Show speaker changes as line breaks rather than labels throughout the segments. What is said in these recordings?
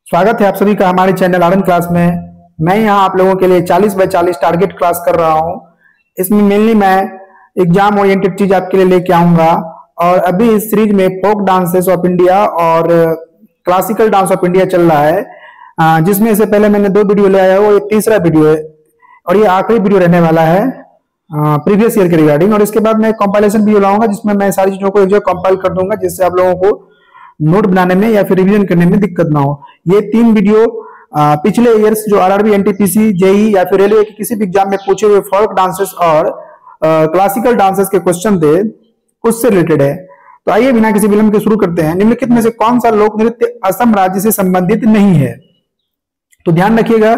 स्वागत है आप सभी का हमारे चैनल आर्यन क्लास में। मैं यहां आप लोगों के लिए 40 बाय 40 टारगेट क्लास कर रहा हूं। इसमें मेनली मैं एग्जाम ओरिएंटेड चीज आपके लिए लेके आऊंगा। और अभी इस सीरीज में फोक डांसेस ऑफ इंडिया और क्लासिकल डांस ऑफ इंडिया चल रहा है, जिसमें से पहले मैंने 2 वीडियो ले आया, वो ये तीसरा वीडियो है और ये आखिरी वीडियो रहने वाला है प्रीवियस ईयर के रिगार्डिंग। और इसके बाद मैं कंपाइलेशन वीडियो लाऊंगा जिसमें मैं सारी चीजों को एक जगह कंपाइल कर दूंगा, जिससे आप लोगों को नोट बनाने में या फिर रिवीजन करने में दिक्कत ना हो। ये 3 वीडियो पिछले ईयर्स जो आरआरबी, एनटीपीसी, जेई या फिर रेलवे के किसी भी एग्जाम में पूछे हुए फोक डांसेस और क्लासिकल डांसेस के क्वेश्चन थे, उससे रिलेटेड है। तो आइए बिना किसी विलंब के शुरू करते हैं। निम्नलिखित में से कौन सा लोक नृत्य असम राज्य से संबंधित नहीं है? तो ध्यान रखिएगा,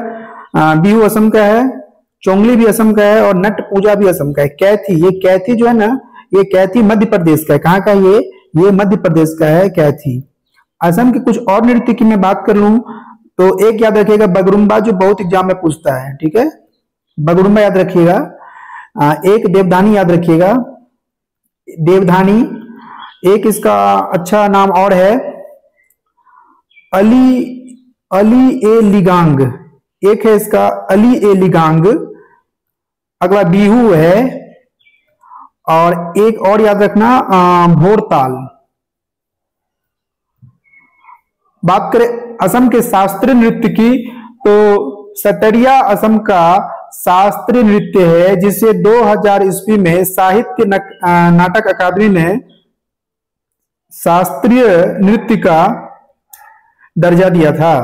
बिहू असम का है, चोंगली भी असम का है और नट पूजा भी असम का है। कैथी, ये कैथी जो है ना, ये कैथी मध्य प्रदेश का है। कहाँ का ये मध्य प्रदेश का है कैथी। असम के कुछ और नृत्य की मैं बात कर लूं तो एक याद रखिएगा, बगरुम्बा, जो बहुत एग्जाम में पूछता है। ठीक है, बगरुम्बा याद रखिएगा। एक देवधानी याद रखिएगा, देवधानी। एक इसका अच्छा नाम और है अली ए लिगांग, एक है इसका अली ए लिगांग। अगला बिहू है और एक और याद रखना भोरताल। बात करें असम के शास्त्रीय नृत्य की तो सतरिया असम का शास्त्रीय नृत्य है, जिसे 2000 ईस्वी में साहित्य नाटक अकादमी ने शास्त्रीय नृत्य का दर्जा दिया था।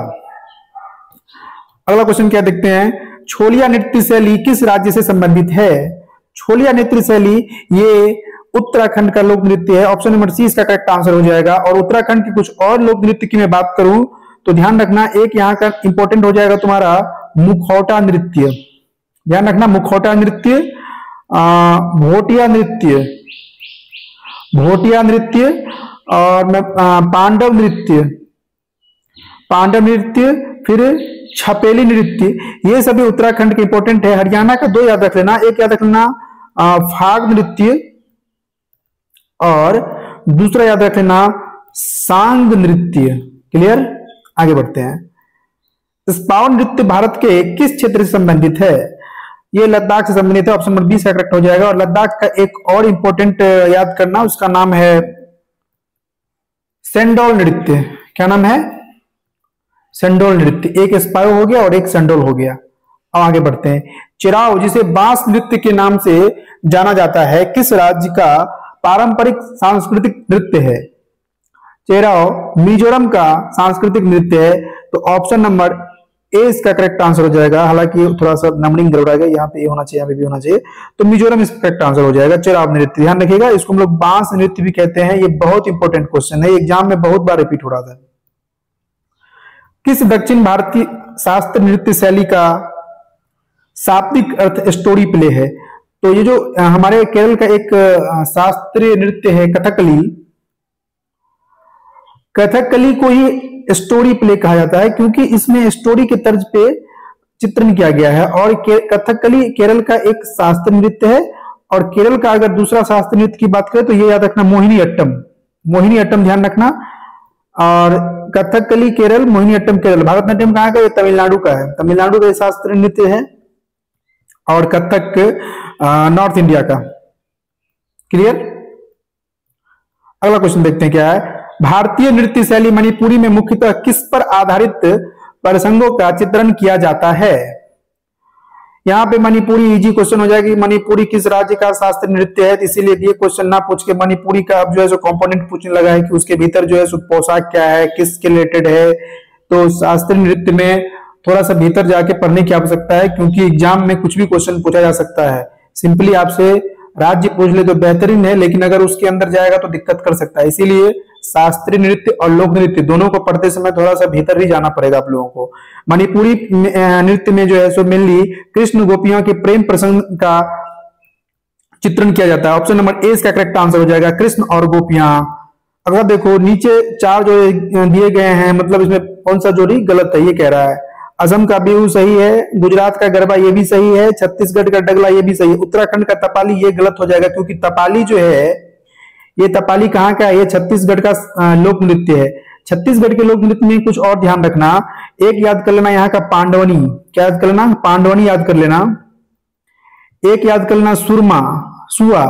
अगला क्वेश्चन क्या देखते हैं, छोलिया नृत्य शैली किस राज्य से संबंधित है? छोलिया नृत्य शैली ये उत्तराखंड का लोक नृत्य है। ऑप्शन नंबर सी इसका करेक्ट आंसर हो जाएगा। और उत्तराखंड की कुछ और लोक नृत्य की मैं बात करूं तो ध्यान रखना, एक यहाँ का इंपॉर्टेंट हो जाएगा तुम्हारा मुखौटा नृत्य। ध्यान रखना, मुखौटा नृत्य, भोटिया नृत्य, भोटिया नृत्य और पांडव नृत्य, फिर छपेली नृत्य, ये सभी उत्तराखंड के इंपॉर्टेंट है। हरियाणा का 2 याद रख लेना, एक याद रख लेना फाग नृत्य और दूसरा याद रख लेना सांग नृत्य। क्लियर, आगे बढ़ते हैं। स्पाउ नृत्य भारत के किस क्षेत्र से संबंधित है? ये लद्दाख से संबंधित है। ऑप्शन नंबर 20 का करेक्ट हो जाएगा। और लद्दाख का एक और इंपॉर्टेंट याद करना, उसका नाम है सेंडोल नृत्य। क्या नाम है? सेंडोल नृत्य। एक स्पाउ हो गया और एक सेंडोल हो गया। अब आगे बढ़ते हैं। चिराव, जिसे बांस नृत्य के नाम से जाना जाता है, किस राज्य का पारंपरिक सांस्कृतिक नृत्य है? चेराव मिजोरम का सांस्कृतिक नृत्य है। तो ऑप्शन नंबर ए इसका करेक्ट आंसर हो जाएगा। हालांकि थोड़ा सा नंबरिंग गड़बड़ है, यहाँ पे ए होना चाहिए, यहाँ पे भी होना चाहिए। तो मिजोरम इसका करेक्ट आंसर हो जाएगा, चेराव नृत्य। ध्यान रखिएगा, इसको हम लोग बांस नृत्य भी कहते हैं। ये बहुत इंपॉर्टेंट क्वेश्चन है, एग्जाम में बहुत बार रिपीट हो रहा था। किस दक्षिण भारतीय शास्त्रीय नृत्य शैली का शाब्दिक अर्थ स्टोरी प्ले है? तो ये जो हमारे केरल का एक शास्त्रीय नृत्य है कथकली, कथकली को ही स्टोरी प्ले कहा जाता है, क्योंकि इसमें स्टोरी के तर्ज पे चित्रण किया गया है। और कथकली केरल का एक शास्त्रीय नृत्य है। और केरल का अगर दूसरा शास्त्रीय नृत्य की बात करें तो ये याद रखना मोहिनी अट्टम, मोहिनी अट्टम ध्यान रखना। और कथकली केरल, मोहिनी अट्टम केरल। भारतनाट्यम कहाँ का? ये तमिलनाडु का है, तमिलनाडु का शास्त्रीय नृत्य है। और कथक नॉर्थ इंडिया का। क्लियर, अगला क्वेश्चन देखते हैं क्या है। भारतीय नृत्य शैली मणिपुरी में मुख्यतः किस पर आधारित प्रसंगों का चित्रण किया जाता है? यहाँ पे मणिपुरी इजी क्वेश्चन हो जाएगा कि मणिपुरी किस राज्य का शास्त्रीय नृत्य है। इसीलिए ये क्वेश्चन ना पूछ के मणिपुरी का अब जो है सो कंपोनेंट पूछने लगा है कि उसके भीतर जो है सो पोशाक क्या है, किसके रिलेटेड है। तो शास्त्रीय नृत्य में थोड़ा सा भीतर जाके पढ़ने की आवश्यकता है, क्योंकि एग्जाम में कुछ भी क्वेश्चन पूछा जा सकता है। सिंपली आपसे राज्य पूछ ले तो बेहतरीन है, लेकिन अगर उसके अंदर जाएगा तो दिक्कत कर सकता है। इसीलिए शास्त्रीय नृत्य और लोक नृत्य दोनों को पढ़ते समय थोड़ा सा भीतर ही जाना पड़ेगा आप लोगों को। मणिपुरी नृत्य में जो है सो मेनली कृष्ण गोपियों के प्रेम प्रसंग का चित्रण किया जाता है। ऑप्शन नंबर ए इसका करेक्ट आंसर हो जाएगा, कृष्ण और गोपियां। अगर देखो नीचे 4 जो दिए गए हैं, मतलब इसमें कौन सा जोड़ी गलत है ये कह रहा है। असम का बिहू सही है, गुजरात का गरबा ये भी सही है, छत्तीसगढ़ का डगला ये भी सही है, उत्तराखंड का तपाली ये गलत हो जाएगा, क्योंकि तपाली जो है ये तपाली कहाँ का है? ये छत्तीसगढ़ का लोक नृत्य है। छत्तीसगढ़ के लोक नृत्य में कुछ और ध्यान रखना। एक याद कर लेना यहाँ का पांडवनी, क्या याद कर लेना, पांडवनी याद कर लेना। एक याद कर लेना सुरमा, सुआ,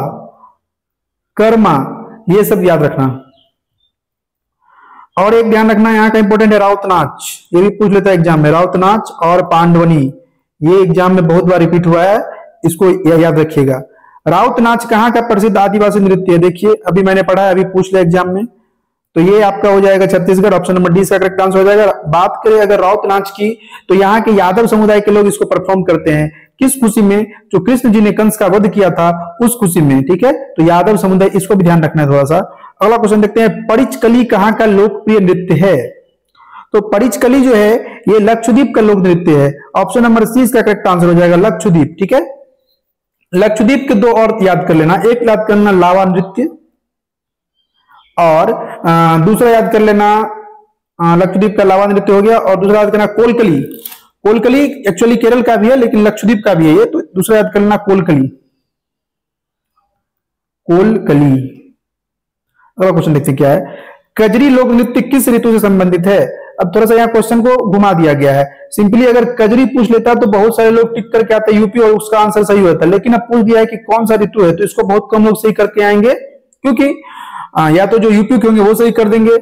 कर्मा, ये सब याद रखना। और एक ध्यान रखना यहाँ का इंपॉर्टेंट है राउत नाच, ये भी पूछ लेता है एग्जाम में। राउत नाच और पांडवनी ये एग्जाम में बहुत बार रिपीट हुआ है, इसको याद रखिएगा। राउत नाच कहाँ का प्रसिद्ध आदिवासी नृत्य है? देखिए अभी मैंने पढ़ा है, अभी पूछ लिया एग्जाम में, तो ये आपका हो जाएगा छत्तीसगढ़, ऑप्शन नंबर डी इसका करेक्ट आंसर हो जाएगा। बात करें अगर राउत नाच की, तो यहाँ के यादव समुदाय के लोग इसको परफॉर्म करते हैं। किस खुशी में? जो कृष्ण जी ने कंस का वध किया था उस खुशी में, ठीक है। तो यादव समुदाय, इसको भी ध्यान रखना है थोड़ा सा। अगला क्वेश्चन देखते हैं, परिचकली कहाँ का लोकप्रिय नृत्य है? तो परिचकली जो है ये लक्षद्वीप का लोक नृत्य है, ऑप्शन नंबर सी इसका करेक्ट आंसर हो जाएगा, लक्षद्वीप, ठीक है। लक्षद्वीप के दो और याद कर लेना, एक याद कर लेना लावा नृत्य, और दूसरा याद कर लेना, लक्षद्वीप का लावा नृत्य हो गया, और दूसरा याद करना कोलकली। कोलकली एक्चुअली केरल का भी है लेकिन लक्षद्वीप का भी है ये, तो दूसरा याद कर लेना कोलकली, कोलकली। अगला क्वेश्चन देखते क्या है, कजरी लोक नृत्य किस ऋतु से संबंधित है? अब थोड़ा सा यहाँ क्वेश्चन को घुमा दिया गया है। सिंपली अगर कजरी पूछ लेता तो बहुत सारे लोग टिक करके आते यूपी और उसका आंसर सही होता, लेकिन अब पूछ दिया है कि कौन सा ऋतु है, तो इसको बहुत कम लोग सही करके आएंगे, क्योंकि या तो जो यूपी के होंगे वो सही कर देंगे,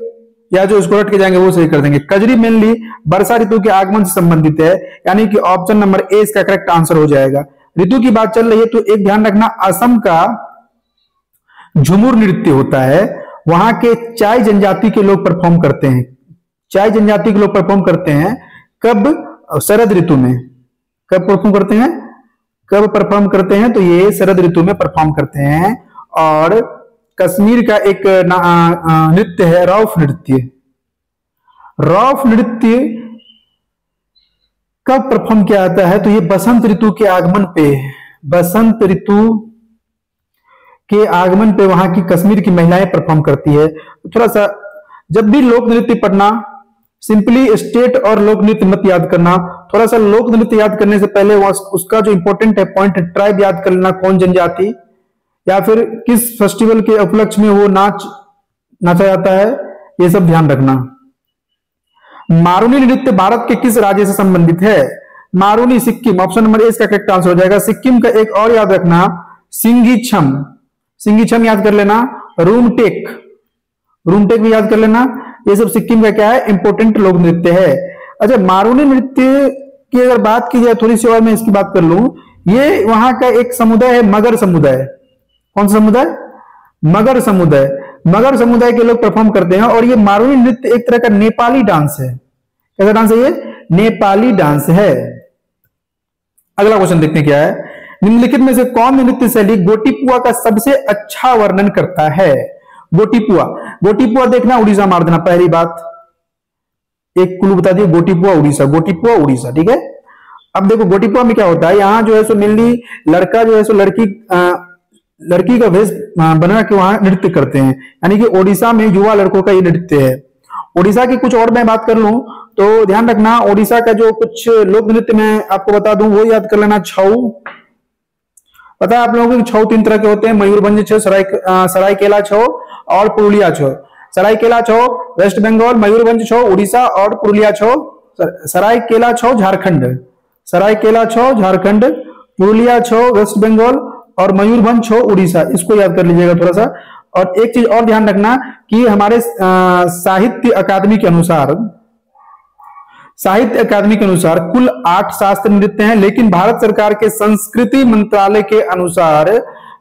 या जो इसको रट के जाएंगे वो सही कर देंगे। कजरी मेनली वर्षा ऋतु के आगमन से संबंधित है, यानी कि ऑप्शन नंबर ए इसका करेक्ट आंसर हो जाएगा। ऋतु की बात चल रही है तो एक ध्यान रखना, असम का झुमुर नृत्य होता है, वहां के चाय जनजाति के लोग परफॉर्म करते हैं। चाय जनजाति के लोग परफॉर्म करते हैं कब? शरद ऋतु में। कब परफॉर्म करते हैं? कब परफॉर्म करते हैं? तो ये शरद ऋतु में परफॉर्म करते हैं। और कश्मीर का एक नृत्य है रौफ नृत्य। रौफ नृत्य कब परफॉर्म किया जाता है? तो ये बसंत ऋतु के आगमन पे, बसंत ऋतु के आगमन पे वहां की कश्मीर की महिलाएं परफॉर्म करती है। तो थोड़ा सा जब भी लोक नृत्य पढ़ना, सिंपली स्टेट और लोक नृत्य मत याद करना, थोड़ा सा लोक नृत्य याद करने से पहले उसका जो इंपॉर्टेंट है पॉइंट, ट्राइब याद कर लेना, कौन जनजाति या फिर किस फेस्टिवल के उपलक्ष्य में वो नाचा जाता है, ये सब ध्यान रखना। मारुनी नृत्य भारत के किस राज्य से संबंधित है? Maruni Sikkim, option number A इसका करेक्ट आंसर हो जाएगा। सिक्किम का एक और याद रखना, सिंगीछम, सिंगीछम याद कर लेना, रूमटेक, रूमटेक भी याद कर लेना। ये सब सिक्किम का क्या है? इंपोर्टेंट लोक नृत्य है। अच्छा, मारुनी नृत्य की अगर बात की जाए थोड़ी सी और मैं इसकी बात कर लूं, ये वहां का एक समुदाय है मगर समुदाय। कौन सा समुदाय? मगर समुदाय। मगर समुदाय के लोग परफॉर्म करते हैं, और ये मारुनी नृत्य एक तरह का नेपाली डांस है। कैसा डांस है ये? नेपाली डांस है। अगला क्वेश्चन देखते हैं क्या है, निम्नलिखित में से कौन नृत्य शैली गोटीपुआ का सबसे अच्छा वर्णन करता है? गोटीपुआ, गोटीपुआ देखना उड़ीसा मार देना, पहली बात एक क्लू बता दिए, गोटीपुआ उड़ीसा, गोटीपुआ उड़ीसा, ठीक है। अब देखो गोटीपुआ में क्या होता है, यहाँ जो है सो मेनली लड़का जो है सो लड़की का वेश बना के वहां नृत्य करते हैं, यानी कि ओडिशा में युवा लड़कों का ये नृत्य है। ओडिशा की कुछ और मैं बात कर लूं तो ध्यान रखना, ओडिशा का जो कुछ लोक नृत्य मैं आपको बता दूं वो याद कर लेना। छऊ, पता है आप लोगों को छऊ तीन तरह के होते हैं, मयूरभंज छऊ, सरायकेला छऊ और पुरुलिया छऊ। सरायकेला छऊ वेस्ट बंगाल, मयूरभंज छऊ उड़ीसा और पुरुलिया छऊ, सरायकेला छऊ झारखंड, सरायकेला छऊ झारखंड, पुरुलिया छऊ वेस्ट बंगाल और मयूरभंज छऊ उड़ीसा। इसको याद कर लीजिएगा थोड़ा सा। और एक चीज और ध्यान रखना कि हमारे साहित्य अकादमी के अनुसार, साहित्य अकादमी के अनुसार कुल 8 शास्त्र नृत्य हैं, लेकिन भारत सरकार के संस्कृति मंत्रालय के अनुसार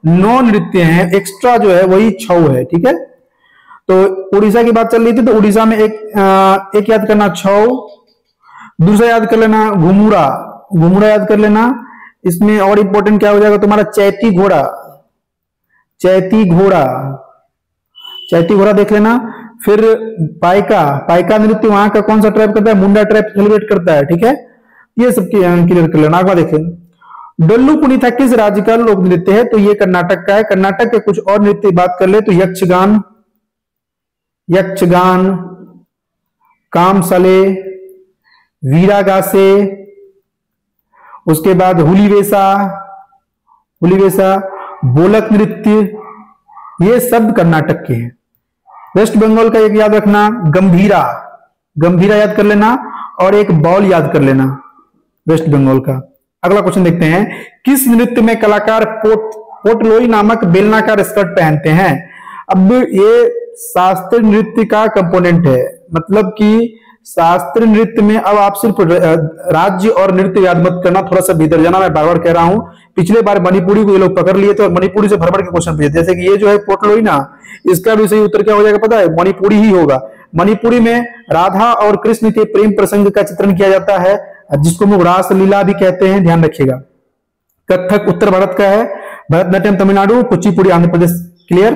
9 नृत्य हैं, एक्स्ट्रा जो है वही 6 है, ठीक है। तो उड़ीसा की बात चल रही थी, तो उड़ीसा में एक याद करना छऊ, दूसरा याद कर लेना घुमुरा, घुमुरा याद कर लेना। इसमें और इंपॉर्टेंट क्या हो जाएगा तुम्हारा चैती घोड़ा, चैती घोड़ा, चैती घोड़ा देख लेना। फिर पाइका, पाइका नृत्य वहां का कौन सा ट्राइब करता है? मुंडा ट्राइब सेलिब्रेट करता है, ठीक है। ये सब क्लियर कर लेना। आगे देखें, डल्लू कुनीथा किस राज्य का लोक नृत्य है? तो ये कर्नाटक का है। कर्नाटक के कुछ और नृत्य की बात कर ले तो यक्षगान, यक्षगान, कामसले, वीरागासे, उसके बाद हुलीवेसा, हुलीवेसा, बोलक नृत्य, ये सब कर्नाटक के हैं। वेस्ट बंगाल का एक याद रखना, गंभीरा, गंभीरा याद कर लेना, और एक बॉल याद कर लेना वेस्ट बंगाल का। अगला क्वेश्चन देखते हैं, किस नृत्य में कलाकार पोटलोई नामक बेलनाकार स्कर्ट पहनते हैं? अब ये शास्त्रीय नृत्य का कंपोनेंट है, मतलब कि शास्त्रीय नृत्य में अब आप सिर्फ राज्य और नृत्य याद मत करना, थोड़ा सा भीतर जाना। मैं बार बार कह रहा हूं, पिछले बार मणिपुरी को ये लोग पकड़ लिए थे और मणिपुरी से भर भर के क्वेश्चन पूछे, जैसे कि ये जो है पोटलोई ना, इसका भी सही उत्तर क्या हो जाएगा पता है? मणिपुरी ही होगा। मणिपुरी में राधा और कृष्ण के प्रेम प्रसंग का चित्रण किया जाता है, जिसको हम रास लीला भी कहते हैं, ध्यान रखिएगा। कथक उत्तर भारत का है, भरतनाट्यम तमिलनाडु, कुचिपुड़ी आंध्र प्रदेश। क्लियर?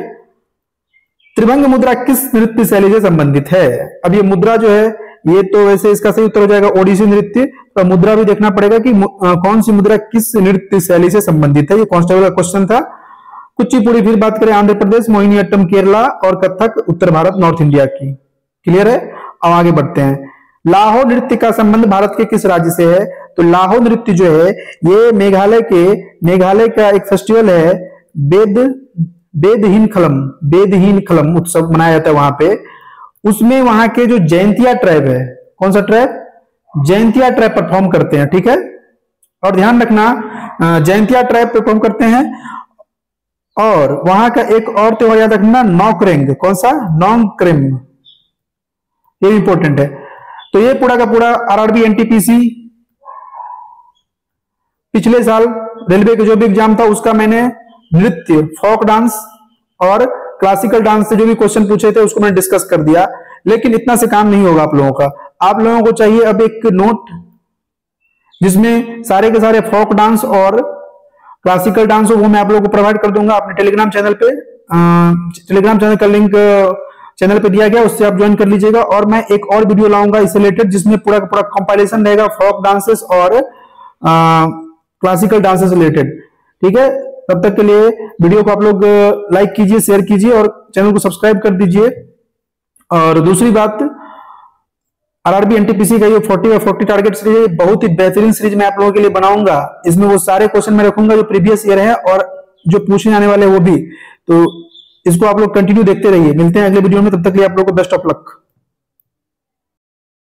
त्रिभंग मुद्रा किस नृत्य शैली से संबंधित है? अब ये मुद्रा जो है, ये तो वैसे इसका सही उत्तर हो जाएगा ओडिसी नृत्य, तो मुद्रा भी देखना पड़ेगा कि कौन सी मुद्रा किस नृत्य शैली से संबंधित है। ये कांस्टेबल का क्वेश्चन था। कुचिपुड़ी फिर बात करें आंध्र प्रदेश, मोहिनीअट्टम केरला, और कथक उत्तर भारत नॉर्थ इंडिया की। क्लियर है? अब आगे बढ़ते हैं। लाहो नृत्य का संबंध भारत के किस राज्य से है? तो लाहो नृत्य जो है ये मेघालय का एक फेस्टिवल है, बेदहीन खलम उत्सव मनाया जाता है वहां पे। उसमें वहां के जो जयंतिया ट्राइब है, कौन सा ट्राइब? जयंतिया ट्राइब परफॉर्म करते हैं, ठीक है? और ध्यान रखना, जयंतिया ट्राइब परफॉर्म करते हैं। और वहां का एक और त्योहार याद रखना, नौकरेंग। कौन सा? नौकरेम, ये इंपॉर्टेंट है। तो ये पूरा का पूरा आरआरबी एनटीपीसी पिछले साल रेलवे का जो भी एग्जाम था उसका मैंने नृत्य, फोक डांस और क्लासिकल डांस से जो भी क्वेश्चन पूछे थे उसको मैंने डिस्कस कर दिया। लेकिन इतना से काम नहीं होगा आप लोगों का। आप लोगों को चाहिए अब एक नोट जिसमें सारे के सारे फोक डांस और क्लासिकल डांस हो, वो मैं आप लोगों को प्रोवाइड कर दूंगा अपने टेलीग्राम चैनल पे। टेलीग्राम चैनल का लिंक चैनल पे दिया गया, उससे आप ज्वाइन कर लीजिएगा। और मैं एक और वीडियो लाऊंगा इससे रिलेटेड, जिसमें पूरा का पूरा कंपाइलेशन रहेगा फोक डांसेस और क्लासिकल डांसेस रिलेटेड। ठीक है? तब तक के लिए वीडियो को आप लोग लाइक कीजिए, शेयर कीजिए और चैनल को सब्सक्राइब कर दीजिए। और दूसरी बात, आरआरबी एनटीपीसी का ये 40 टारगेट सीरीज बहुत ही बेहतरीन सीरीज मैं आप लोगों के लिए बनाऊंगा। इसमें वो सारे क्वेश्चन मैं रखूंगा जो प्रीवियस ईयर है और जो पूछने आने वाले वो भी। तो इसको आप लोग कंटिन्यू देखते रहिए। मिलते हैं अगले वीडियो में, तब तक के लिए आप लोगों को बेस्ट ऑफ लक।